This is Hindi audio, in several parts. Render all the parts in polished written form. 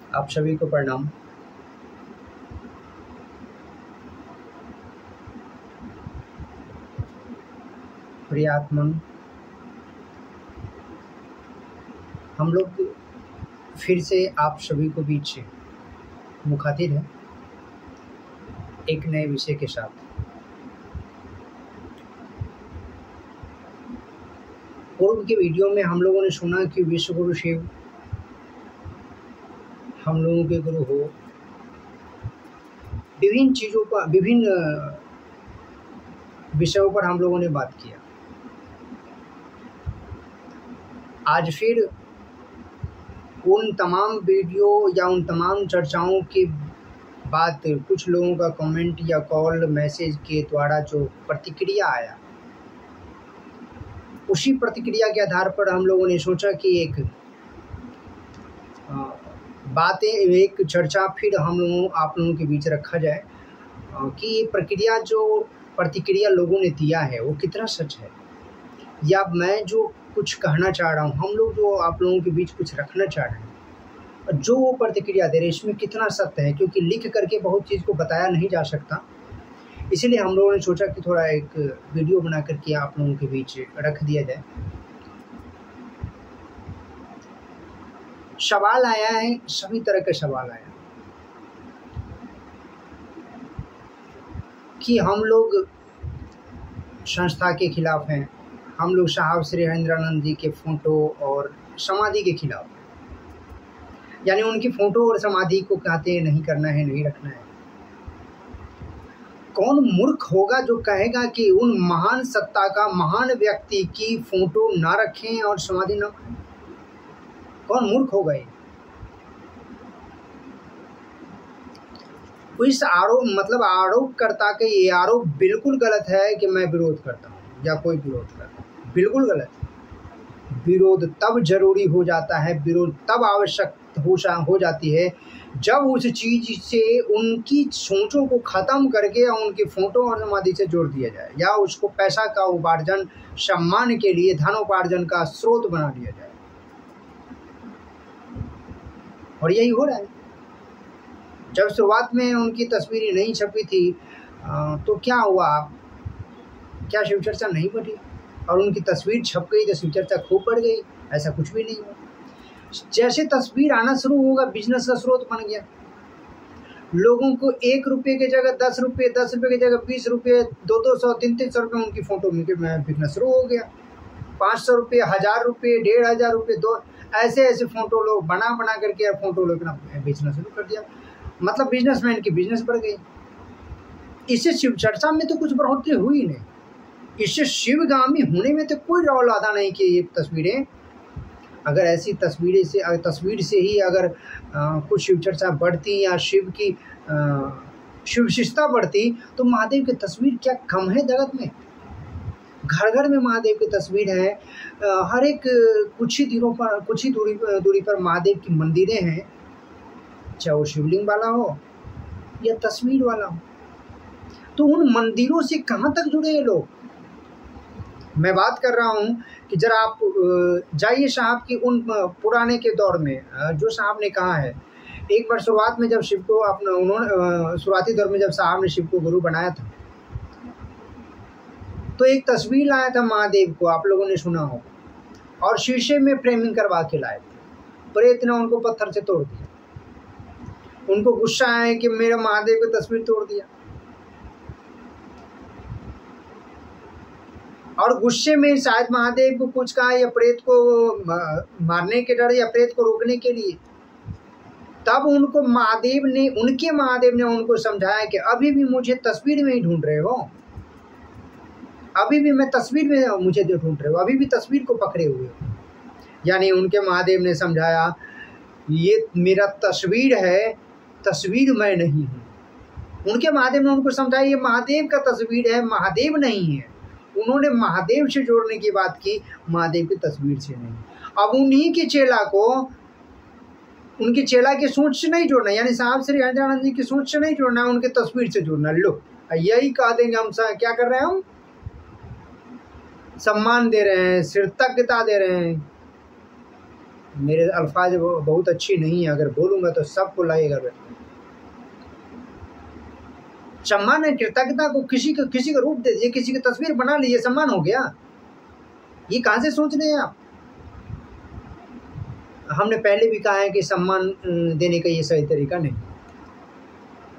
आप सभी को प्रणाम। प्रिय आत्मन, हम लोग फिर से आप सभी को बीच मुखातिब हैं एक नए विषय के साथ। पूर्व के वीडियो में हम लोगों ने सुना कि विश्व गुरु शिव हम लोगों के गुरु हो। विभिन्न चीज़ों पर, विभिन्न विषयों पर हम लोगों ने बात किया। आज फिर उन तमाम वीडियो या उन तमाम चर्चाओं के बाद कुछ लोगों का कमेंट या कॉल मैसेज के द्वारा जो प्रतिक्रिया आया, उसी प्रतिक्रिया के आधार पर हम लोगों ने सोचा कि एक एक चर्चा फिर आप लोगों के बीच रखा जाए कि ये प्रतिक्रिया लोगों ने दिया है वो कितना सच है, या मैं जो कुछ कहना चाह रहा हूँ, हम लोग जो आप लोगों के बीच कुछ रखना चाह रहे हैं, जो वो प्रतिक्रिया दे रहे हैं इसमें कितना सत्य है, क्योंकि लिख करके बहुत चीज़ को बताया नहीं जा सकता। इसीलिए हम लोगों ने सोचा कि थोड़ा एक वीडियो बना करके आप लोगों के बीच रख दिया जाए। सवाल आया है, सभी तरह का सवाल आया कि हम लोग संस्था के खिलाफ हैं, हम लोग साहब श्री हरेंद्रानंद जी के फ़ोटो और समाधि के खिलाफ हैं, यानी उनकी फ़ोटो और समाधि को कहते हैं नहीं करना है, नहीं रखना है। कौन मूर्ख होगा जो कहेगा कि उन महान सत्ता का, महान व्यक्ति की फ़ोटो ना रखें और समाधि ना बनाएं? कौन मूर्ख होगा ये? इस आरोपकर्ता का ये आरोप बिल्कुल गलत है कि मैं विरोध करता हूँ या कोई विरोध करता है, बिल्कुल गलत है। विरोध तब जरूरी हो जाता है, विरोध तब आवश्यक हो जाती है जब उस चीज़ से उनकी सोचों को ख़त्म करके उनकी फ़ोटो और समाधि से जोड़ दिया जाए, या उसको पैसा का उपार्जन, सम्मान के लिए धनोपार्जन का स्रोत बना दिया जाए। और यही हो रहा है। जब शुरुआत में उनकी तस्वीरें नहीं छपी थी तो क्या हुआ, क्या शिव चर्चा नहीं बढ़ी? और उनकी तस्वीर छप गई तो शिव चर्चा खूब बढ़ गई? ऐसा कुछ भी नहीं हुआ। जैसे तस्वीर आना शुरू होगा, बिजनेस का स्रोत बन गया। लोगों को 1 रुपये की जगह 10 रुपये, 10 रुपये की जगह 20 रुपये, 200, 300 रुपये उनकी फ़ोटो में बिकना शुरू हो गया। 500 रुपये, 1000 रुपये, 1500 रुपये, ऐसे फ़ोटो लोग बना करके फ़ोटो लोग बेचना शुरू कर दिया। मतलब बिजनेसमैन की बिजनेस बढ़ गई। इससे शिव चर्चा में तो कुछ बढ़ोतरी हुई नहीं, इससे शिवगामी होने में तो कोई रौल आदा नहीं कि ये तस्वीरें, अगर ऐसी तस्वीर से ही अगर कुछ शिव चर्चा बढ़ती या शिव विशिष्टता बढ़ती, तो महादेव की तस्वीर क्या कम है जगत में? घर घर में महादेव की तस्वीर है। हर एक कुछ ही दूरी पर महादेव की मंदिरें हैं, चाहे वो शिवलिंग वाला हो या तस्वीर वाला हो। तो उन मंदिरों से कहाँ तक जुड़े हैं लोग? मैं बात कर रहा हूँ कि जरा आप जाइए साहब की उन पुराने के दौर में, जो साहब ने कहा है। एक बार शुरुआत में जब शिव को शुरुआती दौर में जब साहब ने शिव को गुरु बनाया था, तो एक तस्वीर लाया था महादेव को, आप लोगों ने सुना हो, और शीशे में फ्रेमिंग करवा के लाए थे। प्रेत ने उनको पत्थर से तोड़ दिया। उनको गुस्सा आया कि मेरा महादेव की तस्वीर तोड़ दिया, और गुस्से में शायद महादेव को कुछ कहा, या प्रेत को मारने के डर या प्रेत को रोकने के लिए। तब उनके महादेव ने उनको समझाया कि अभी भी मुझे तस्वीर में ही ढूंढ रहे हो, अभी भी मैं तस्वीर में मुझे ढूंढ रहे हो, अभी भी तस्वीर को पकड़े हुए हो। यानी उनके महादेव ने समझाया ये मेरा तस्वीर है, तस्वीर मैं नहीं हूँ। उनके महादेव ने उनको समझाया ये महादेव का तस्वीर है, महादेव नहीं है। उन्होंने महादेव से जोड़ने की बात की, महादेव की तस्वीर से नहीं। अब उन्हीं के चेला को उनकी चेला की सोच से नहीं जोड़ना, यानी साहब श्री हरेंद्रानंद जी की सोच से नहीं जोड़ना, उनके तस्वीर से जोड़ना। लो, यही कह देंगे हम क्या कर रहे हैं, हम सम्मान दे रहे हैं, कृतज्ञता दे रहे हैं। मेरे अल्फाज बहुत अच्छी नहीं है, अगर बोलूँगा तो सबको लगेगा। सम्मान है कृतज्ञता को, किसी का रूप दे दिए, किसी की तस्वीर बना लीजिए, सम्मान हो गया। ये कहाँ से सोच रहे हैं आप? हमने पहले भी कहा है कि सम्मान देने का ये सही तरीका नहीं।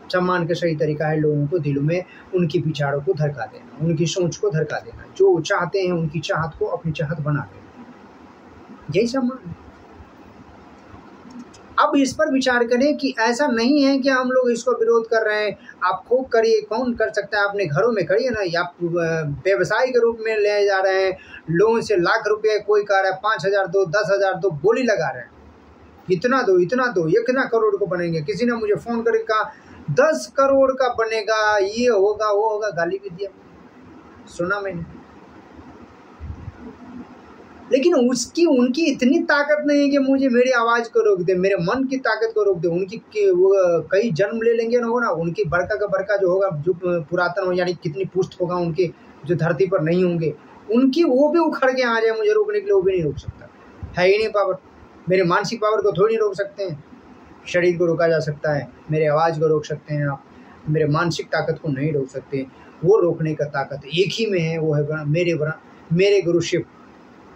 सम्मान का सही तरीका है लोगों को दिलों में उनकी विचारों को धड़का देना, उनकी सोच को धड़का देना, जो चाहते हैं उनकी चाहत को अपनी चाहत बना देना, यही सम्मान है। अब इस पर विचार करें कि ऐसा नहीं है कि हम लोग इसको विरोध कर रहे हैं। आप खूब करिए, कौन कर सकता है, अपने घरों में करिए ना। आप व्यवसाय के रूप में ले जा रहे हैं, लोगों से लाख रुपए कोई कह रहा है 5,000 दो, 10,000 दो, बोली लगा रहे हैं, इतना दो, इतना दो, इतना करोड़ को बनेंगे। किसी ने मुझे फ़ोन करके कहा 10 करोड़ का बनेगा, ये होगा वो होगा, गाली भी दिया, सुना मैंने। लेकिन उनकी इतनी ताकत नहीं है कि मुझे मेरी आवाज़ को रोक दे, मेरे मन की ताकत को रोक दे। वो कई जन्म ले लेंगे ना, हो ना, उनकी बड़का का बड़का जो होगा, जो पुरातन हो, यानी कितनी पुष्ट होगा उनके, जो धरती पर नहीं होंगे, उनकी वो भी उखड़ के आ जाए मुझे रोकने के लिए, वो भी नहीं रोक सकता है ही नहीं पावर। मेरे मानसिक पावर को थोड़ी रोक सकते हैं। शरीर को रोका जा सकता है, मेरे आवाज़ को रोक सकते हैं आप, मेरे मानसिक ताकत को नहीं रोक सकते। वो रोकने का ताकत एक ही में है, वो है मेरे गुरु शिव।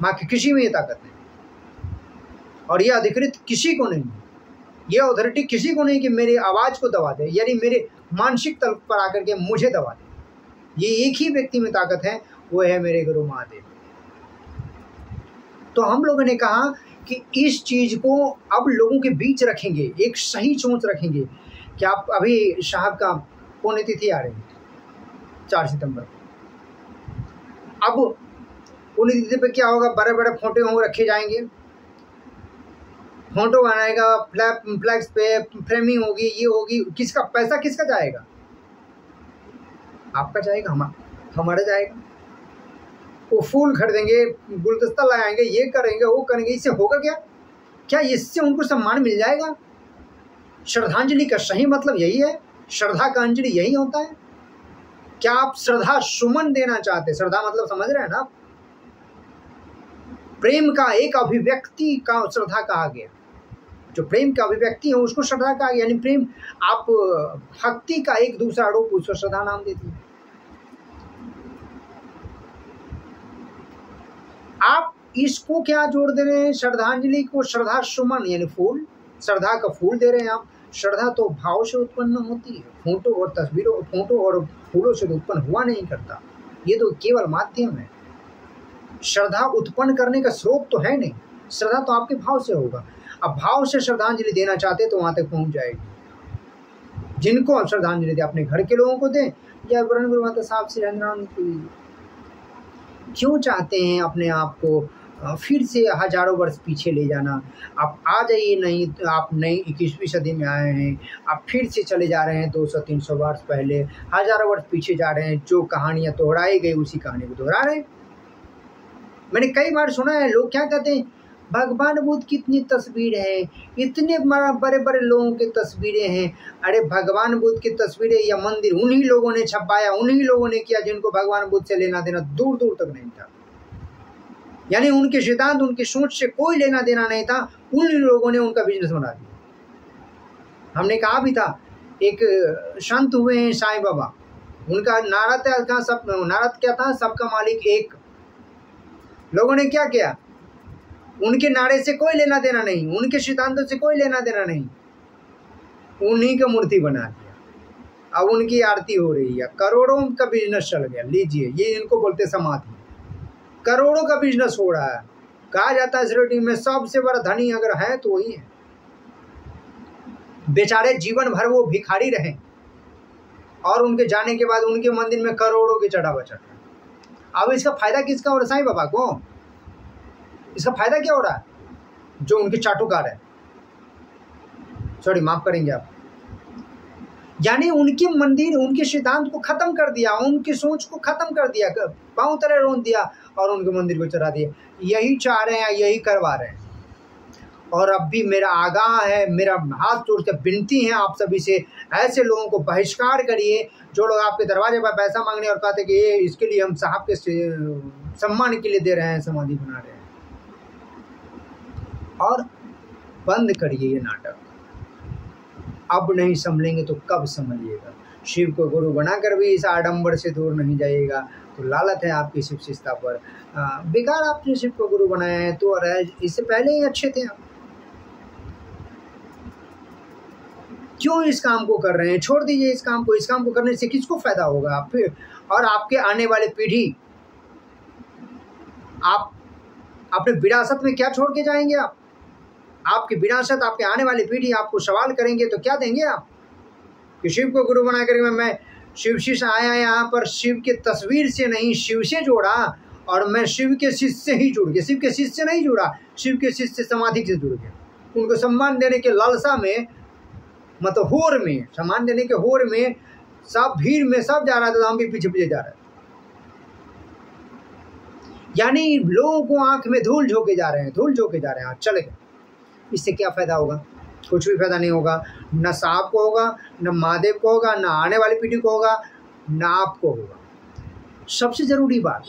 माँ की किसी में ये ताकत नहीं, और ये अधिकृत किसी को नहीं, ये अथॉरिटी किसी को नहीं कि मेरी आवाज़ को दबा दे, यानी मेरे मानसिक तल पर आकर के मुझे दबा दे। ये एक ही व्यक्ति में ताकत है, वो है मेरे गुरु महादेव। तो हम लोगों ने कहा कि इस चीज़ को अब लोगों के बीच रखेंगे, एक सही सोच रखेंगे कि आप अभी साहब का पुण्यतिथि आ रही है 4 सितंबर को। अब पुण्यतिथि पे क्या होगा, बड़े बड़े फोटो होंगे, रखे जाएंगे, फोटो बनाएगा, फ्लैक्स पे फ्रेमिंग होगी, ये होगी। किसका पैसा किसका जाएगा? आपका जाएगा, हमारा जाएगा। वो फूल खरीदेंगे, गुलदस्ता लगाएंगे, ये करेंगे वो करेंगे। इससे होगा क्या? क्या इससे उनको सम्मान मिल जाएगा? श्रद्धांजलि का सही मतलब यही है, श्रद्धा का अंजलि यही होता है। क्या आप श्रद्धा सुमन देना चाहते हैं? श्रद्धा मतलब समझ रहे हैं ना, प्रेम का एक अभिव्यक्ति का श्रद्धा कहा गया। जो प्रेम का अभिव्यक्ति है उसको श्रद्धा कहा गया, यानी प्रेम। आप भक्ति का एक दूसरा रूप उसको श्रद्धा नाम देती है। आप इसको क्या जोड़ दे रहे हैं? श्रद्धांजलि को श्रद्धा सुमन, यानी फूल, श्रद्धा का फूल दे रहे हैं आप। श्रद्धा तो भाव से उत्पन्न होती है, फोटो और तस्वीरों, फोटो और फूलों से उत्पन्न हुआ नहीं करता। ये तो केवल माध्यम है। श्रद्धा उत्पन्न करने का स्रोत तो है नहीं, श्रद्धा तो आपके भाव से होगा। अब भाव से श्रद्धांजलि देना चाहते तो वहां तक पहुंच जाएगी। जिनको आप श्रद्धांजलि दें, अपने घर के लोगों को दें, या वरुण गुरु माता साहब से क्यों चाहते हैं अपने आप को फिर से हजारों वर्ष पीछे ले जाना? आप आ जाइए, नहीं आप नई 21वीं सदी में आए हैं, आप फिर से चले जा रहे हैं 200-300 वर्ष पहले, हजारों वर्ष पीछे जा रहे हैं। जो कहानियाँ दोहराई गई उसी कहानी को दोहरा रहे हैं। मैंने कई बार सुना है, लोग क्या कहते हैं, भगवान बुद्ध की इतनी तस्वीर है, इतने बड़े बड़े लोगों की तस्वीरें हैं। अरे भगवान बुद्ध की तस्वीरें या मंदिर उन्हीं लोगों ने छपाया, उन्हीं लोगों ने किया जिनको भगवान बुद्ध से लेना देना दूर दूर तक नहीं था। यानी उनके सिद्धांत, उनकी सोच से कोई लेना देना नहीं था, उन लोगों ने उनका बिजनेस बना दिया। हमने कहा भी था, एक संत हुए हैं साईं बाबा, उनका नारा था, सब नारा क्या था, सबका मालिक एक। लोगों ने क्या किया, उनके नारे से कोई लेना देना नहीं, उनके सिद्धांतों से कोई लेना देना नहीं, उन्हीं का मूर्ति बना दिया। अब उनकी आरती हो रही है, करोड़ों का बिजनेस चल गया। लीजिए, ये इनको बोलते समाधि। करोड़ों का बिजनेस हो रहा है। कहा जाता है सिरोटी में सबसे बड़ा धनी अगर है तो वही है। बेचारे जीवन भर वो भिखारी रहे और उनके जाने के बाद उनके मंदिर में करोड़ों के चढ़ावा चढ़ रहा। अब इसका फायदा किसका हो रहा है? साईं बाबा को। इसका फायदा क्या हो रहा है? जो उनके चाटुकार है, सॉरी माफ करेंगे आप, यानी उनके मंदिर, उनके सिद्धांत को खत्म कर दिया, उनकी सोच को खत्म कर दिया, पांव तले रोन दिया और उनके मंदिर को चढ़ा दिया। यही चाह रहे हैं, यही करवा रहे हैं। और अब भी मेरा आगाह है, मेरा हाथ जोड़ के विनती है आप सभी से, ऐसे लोगों को बहिष्कार करिए जो लोग आपके दरवाजे पर पैसा मांगने और कहते कि ये इसके लिए हम साहब के सम्मान के लिए दे रहे हैं, समाधि बना रहे हैं। और बंद करिए ये नाटक। अब नहीं संभलेंगे तो कब संभलिएगा। शिव को गुरु बनाकर भी इस आडंबर से दूर नहीं जाइएगा तो लालत है आपकी शिव शिष्टता पर। बेकार आपने शिव को गुरु बनाया है, तो इससे पहले ही अच्छे थे आप। क्यों इस काम को कर रहे हैं? छोड़ दीजिए इस काम को। इस काम को करने से किसको फायदा होगा? आप फिर और आपके आने वाले पीढ़ी, आप अपने विरासत में क्या छोड़ के जाएंगे? आप आपकी विरासत, आपके आने वाली पीढ़ी आपको सवाल करेंगे तो क्या देंगे आप? कि शिव को गुरु बना कर मैं शिव शिष्य आया यहाँ पर, शिव के तस्वीर से नहीं शिव से जोड़ा, और मैं शिव के शिष्य से ही जुड़ गया। शिव के शिष्य से नहीं जुड़ा, शिव के शिष्य से समाधि से जुड़ गया। उनको सम्मान देने के लालसा में, मतलब होर में, सम्मान देने के होर में सब भीड़ में सब जा रहा था, हम भी पीछे पीछे जा रहे हैं। यानी लोगों को आंख में धूल झोंके जा रहे हैं, धूल झोंके जा रहे हैं। चले गए, इससे क्या फायदा होगा? कुछ भी फायदा नहीं होगा। न साहब को होगा, न महादेव को होगा, न आने वाली पीढ़ी को होगा, न आपको होगा। सबसे जरूरी बात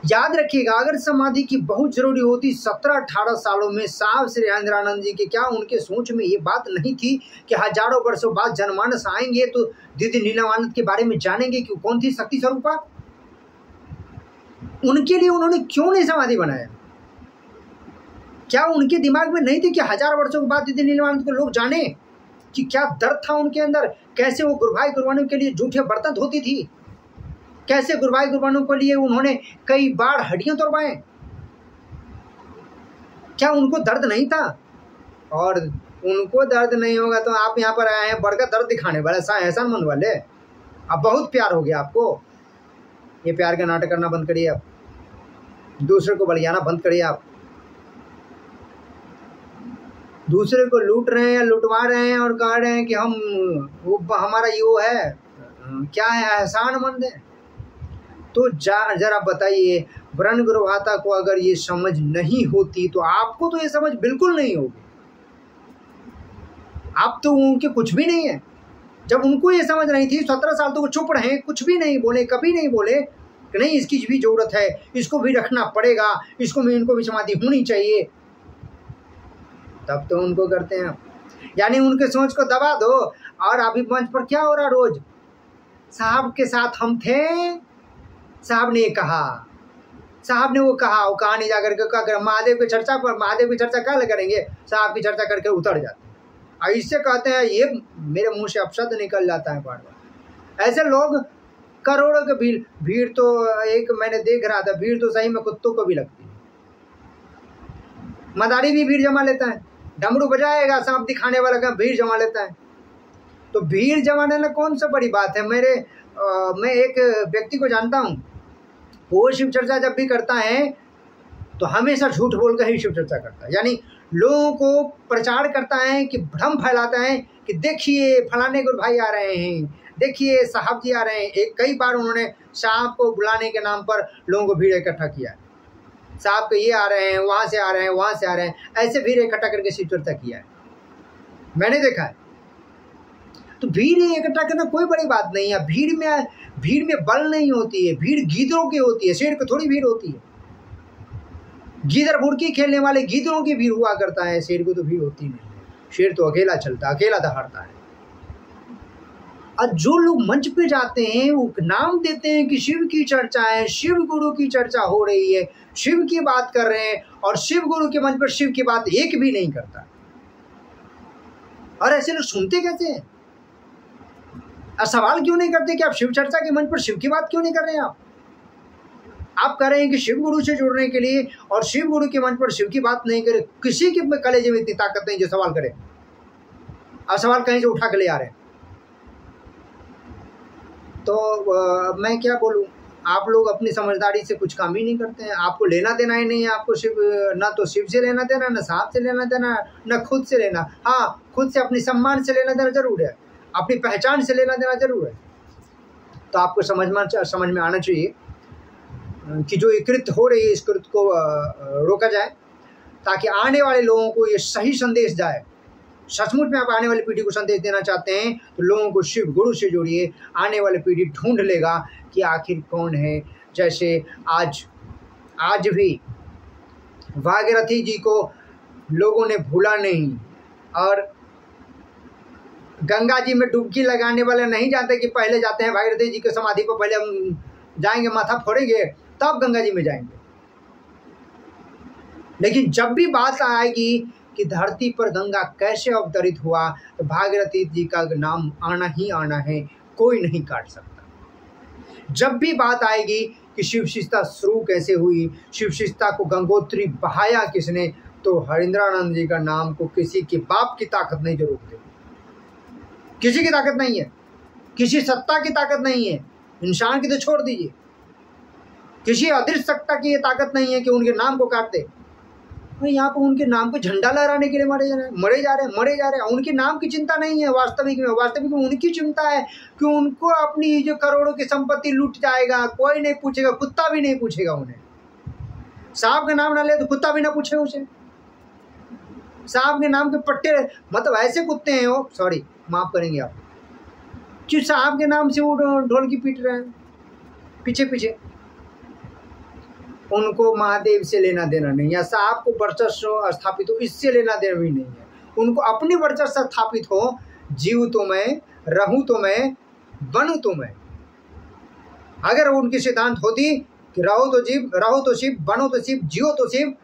याद रखिएगा, अगर समाधि की बहुत जरूरी होती 17-18 सालों में साहब श्री हरेंद्रानंद जी के, क्या उनके सोच में ये बात नहीं थी कि हजारों वर्षों बाद जनमानस आएंगे तो दीदी नीलमानंद के बारे में जानेंगे कि कौन थी शक्ति स्वरूपा? उनके लिए उन्होंने क्यों नहीं समाधि बनाया? क्या उनके दिमाग में नहीं थी कि 1000 वर्षों के बाद दीदी नीलमानंद को लोग जाने? कि क्या दर्द था उनके अंदर, कैसे वो गुरुभाई गुरुबानों के लिए जूठे बर्तन धोती थी, कैसे गुरुभाई गुरुबानों के लिए उन्होंने कई बार हड्डियां तोड़वाएं। क्या उनको दर्द नहीं था? और उनको दर्द नहीं होगा तो आप यहाँ पर आए हैं बढ़कर दर्द दिखाने वाले, एहसान मंद वाले। अब बहुत प्यार हो गया आपको, ये प्यार का नाटक करना बंद करिए आप, दूसरे को बलियाना बंद करिए आप। दूसरे को लूट रहे हैं, लुटवा रहे हैं और कह रहे हैं कि हम वो हमारा यो है, क्या है, एहसान मंद है। तो जरा बताइए, ब्रह्म गुरुभाता को अगर ये समझ नहीं होती तो आपको तो ये समझ बिल्कुल नहीं होगी। आप तो उनके कुछ भी नहीं है। जब उनको ये समझ नहीं थी, 17 साल तो वो चुप रहे, कुछ भी नहीं बोले, कभी नहीं बोले कि नहीं इसकी भी जरूरत है, इसको भी रखना पड़ेगा, इसको भी, इनको भी समाधि होनी चाहिए। तब तो उनको करते हैं। यानी उनके सोच को दबा दो। और अभी मंच पर क्या हो रहा, रोज साहब के साथ हम थे, साहब ने ये कहा, साहब ने वो कहा, वो कहानी जाकर के क्या करें, महादेव की चर्चा पर, महादेव की चर्चा क्या करेंगे, साहब की चर्चा करके उतर जाते हैं। और इससे कहते हैं, ये मेरे मुंह से अपशब्द निकल जाता है बार बार। ऐसे लोग करोड़ों के भीड़ तो एक मैंने देख रहा था, भीड़ तो सही में कुत्तों को भी लगती है। मदारी भी भीड़ जमा लेता है, डमरू बजाएगा, सांप दिखाने वाला का भीड़ जमा लेता है। तो भीड़ जमाने में कौन सा बड़ी बात है? मैं एक व्यक्ति को जानता हूँ, वो शिव चर्चा जब भी करता है तो हमेशा झूठ बोलकर ही शिव चर्चा करता है। यानी लोगों को प्रचार करता है, कि भ्रम फैलाता है कि देखिए फलाने गुरु भाई आ रहे हैं, देखिए साहब जी आ रहे हैं। कई बार उन्होंने साहब को बुलाने के नाम पर लोगों को भीड़ इकट्ठा किया, साहब के ये आ रहे हैं, वहाँ से आ रहे हैं, वहाँ से आ रहे हैं, ऐसे भीड़ इकट्ठा करके शिव चर्चा किया है, मैंने देखा है। तो भीड़ इकट्ठा करना कोई बड़ी बात नहीं है। भीड़ में बल नहीं होती है, भीड़ गीदड़ों की होती है, शेर की थोड़ी भीड़ होती है। गीदड़ बुड़की खेलने वाले गीदड़ों की भीड़ हुआ करता है, शेर को तो भीड़ होती नहीं है। शेर तो अकेला चलता, अकेला दहाड़ता है। और जो लोग मंच पे जाते हैं वो नाम देते हैं कि शिव की चर्चा है, शिव गुरु की चर्चा हो रही है, शिव की बात कर रहे हैं, और शिव गुरु के मंच पर शिव की बात एक भी नहीं करता। और ऐसे लोग सुनते कैसे हैं? और सवाल क्यों नहीं करते कि आप शिव चर्चा के मंच पर शिव की बात क्यों नहीं कर रहे हैं? आप कह रहे हैं कि शिव गुरु से जुड़ने के लिए, और शिव गुरु के मंच पर शिव की बात नहीं करे। किसी के कलेजे में इतनी ताकत नहीं जो सवाल करे, और सवाल कहीं से उठा के ले आ रहे हैं। तो मैं क्या बोलूं, आप लोग अपनी समझदारी से कुछ काम ही नहीं करते हैं। आपको लेना देना ही नहीं है, आपको शिव, ना तो शिव से लेना देना, ना साहब से लेना देना, ना खुद से लेना। हाँ, खुद से अपनी सम्मान से लेना देना जरूर है, अपनी पहचान से लेना देना जरूर है। तो आपको समझ में आना चाहिए कि जो ये कृत्य हो रही है, इस कृत्य को रोका जाए, ताकि आने वाले लोगों को ये सही संदेश जाए। सचमुच में आप आने वाली पीढ़ी को संदेश देना चाहते हैं तो लोगों को शिव गुरु से जोड़िए। आने वाली पीढ़ी ढूंढ लेगा कि आखिर कौन है। जैसे आज भी भागीरथी जी को लोगों ने भूला नहीं, और गंगा जी में डुबकी लगाने वाले नहीं जानते कि पहले जाते हैं भागीरथी जी की समाधि पर, पहले हम जाएंगे, माथा फोड़ेंगे, तब गंगा जी में जाएंगे। लेकिन जब भी बात आएगी कि धरती पर गंगा कैसे अवतरित हुआ, तो भागीरथी जी का नाम आना ही आना है, कोई नहीं काट सकता। जब भी बात आएगी कि शिव शिष्टता शुरू कैसे हुई, शिव शिष्टता को गंगोत्री बहाया किसने, तो हरिंद्रानंद जी का नाम को किसी के बाप की ताकत नहीं जो रोक दे। किसी की ताकत नहीं है, किसी सत्ता की ताकत नहीं है, इंसान की तो छोड़ दीजिए, किसी अदृश्य सत्ता की ये ताकत नहीं है कि उनके नाम को काट दे। यहाँ पर उनके नाम को झंडा लहराने के लिए मरे जा रहे हैं। उनके नाम की चिंता नहीं है वास्तविक में उनकी चिंता है कि उनको अपनी जो करोड़ों की संपत्ति लूट जाएगा, कोई नहीं पूछेगा, कुत्ता भी नहीं पूछेगा उन्हें। साहब का नाम ना ले तो कुत्ता भी ना पूछे उसे। साहब के नाम के पट्टे, मतलब ऐसे कुत्ते हैं वो, सॉरी माफ करेंगे आप, कि साहब के नाम से वो ढोलकी पीट रहे हैं पीछे पीछे। उनको महादेव से लेना देना नहीं है, साहब को वर्चस्व स्थापित हो इससे लेना देना भी नहीं है। उनको अपनी वर्चस्व स्थापित हो, जीव तो मैं, रहूं तो मैं, बनूं तो मैं। अगर उनकी सिद्धांत होती कि रहो तो जीव, रहो तो शिव, बनो तो शिव, जियो तो शिव,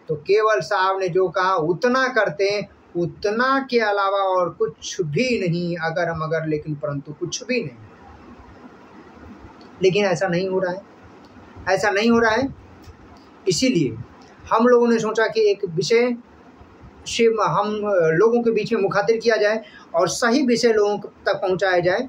तो केवल साहब ने जो कहा उतना करते, उतना के अलावा और कुछ भी नहीं, अगर हम अगर लेकिन परंतु कुछ भी नहीं। लेकिन ऐसा नहीं हो रहा है, ऐसा नहीं हो रहा है। इसीलिए हम लोगों ने सोचा कि एक विषय शिव हम लोगों के बीच में मुखातिब किया जाए और सही विषय लोगों तक पहुंचाया जाए।